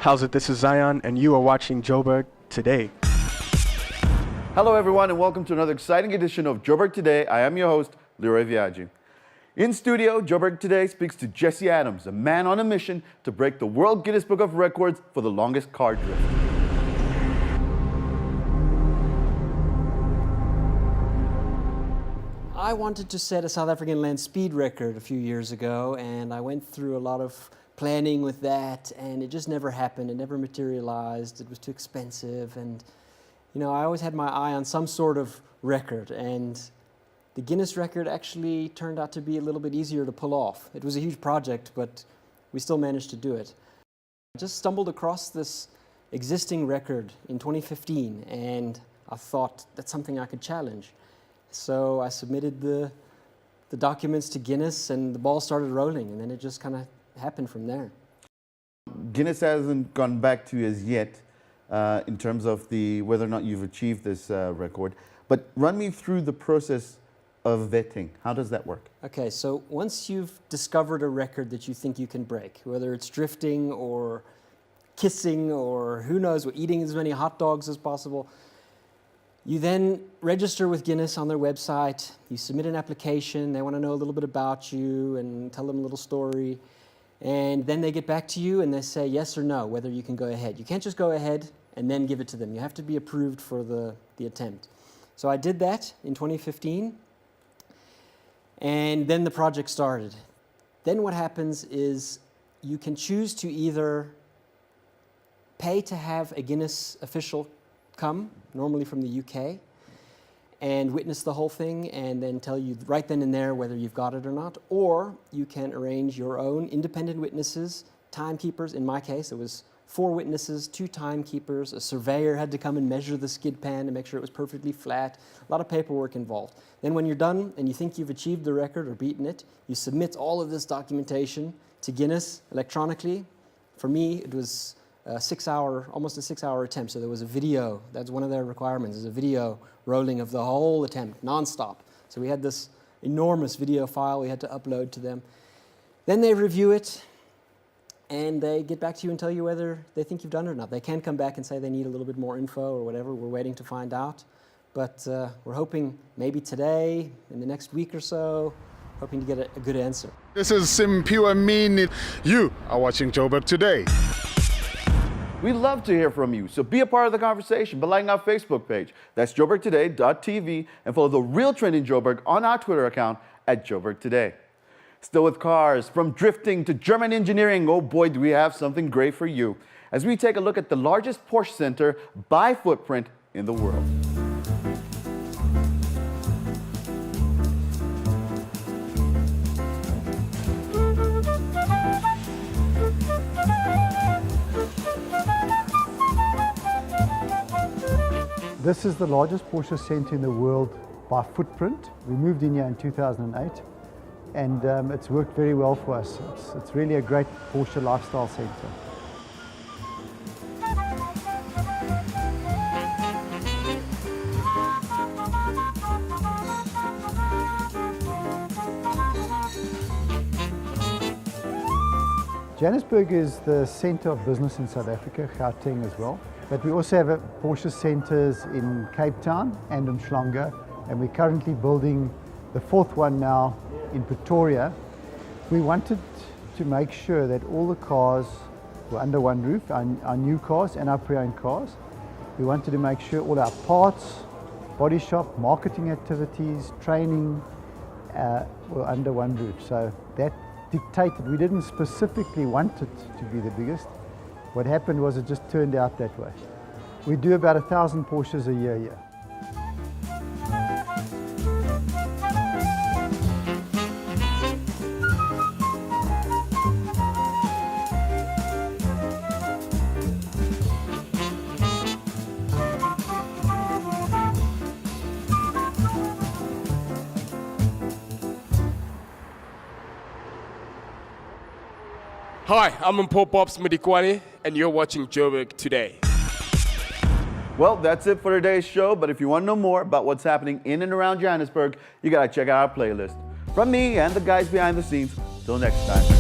How's it? This is Zion, and you are watching Joburg Today. Hello, everyone, and welcome to another exciting edition of Joburg Today. I am your host, Leroy Viaggi. In studio, Joburg Today speaks to Jesse Adams, a man on a mission to break the World Guinness Book of Records for the longest car drift. I wanted to set a South African land speed record a few years ago, and I went through a lot of planning with that, and it just never happened. It never materialized. It was too expensive, and I always had my eye on some sort of record, and the Guinness record actually turned out to be a little bit easier to pull off. It was a huge project, but we still managed to do it. I just stumbled across this existing record in 2015, and I thought that's something I could challenge. So I submitted the documents to Guinness, and the ball started rolling, and then it just kind of happened from there. Guinness hasn't gone back to you as yet in terms of whether or not you've achieved this record, but run me through the process of vetting. How does that work? Okay, so once you've discovered a record that you think you can break, whether it's drifting or kissing or who knows, or eating as many hot dogs as possible, you then register with Guinness on their website. You submit an application. They want to know a little bit about you and tell them a little story. And then they get back to you and they say yes or no, whether you can go ahead. You can't just go ahead and then give it to them. You have to be approved for the attempt. So I did that in 2015. And then the project started. Then what happens is you can choose to either pay to have a Guinness official come, normally from the UK, and witness the whole thing and then tell you right then and there whether you've got it or not, or you can arrange your own independent witnesses, timekeepers. In my case, it was 4 witnesses, 2 timekeepers, a surveyor had to come and measure the skid pan to make sure it was perfectly flat, a lot of paperwork involved. Then when you're done and you think you've achieved the record or beaten it, you submit all of this documentation to Guinness electronically. For me, it was almost a 6-hour attempt. So there was a video. That's one of their requirements, is a video rolling of the whole attempt, nonstop. So we had this enormous video file we had to upload to them. Then they review it, and they get back to you and tell you whether they think you've done it or not. They can come back and say they need a little bit more info or whatever. We're waiting to find out. But we're hoping maybe today, in the next week or so, hoping to get a good answer. This is Simpiwa Mini. You are watching Joburg Today. We'd love to hear from you, so be a part of the conversation by liking our Facebook page. That's joburgtoday.tv, and follow the real trend in Joburg on our Twitter account at Joburg Today. Still with cars, from drifting to German engineering, oh boy, do we have something great for you, as we take a look at the largest Porsche center by footprint in the world. This is the largest Porsche center in the world by footprint. We moved in here in 2008, and it's worked very well for us. It's really a great Porsche lifestyle center. Johannesburg is the center of business in South Africa, Gauteng as well. But we also have Porsche centers in Cape Town and in Umhlanga, and we're currently building the 4th one now in Pretoria. We wanted to make sure that all the cars were under one roof, our new cars and our pre-owned cars. We wanted to make sure all our parts, body shop, marketing activities, training were under one roof. So that dictated, we didn't specifically want it to be the biggest. What happened was it just turned out that way. We do about 1,000 Porsches a year here. Hi, I'm Mpho Pops Madikwani, and you're watching Joburg Today. Well, that's it for today's show, but if you want to know more about what's happening in and around Johannesburg, you gotta check out our playlist. From me and the guys behind the scenes, till next time.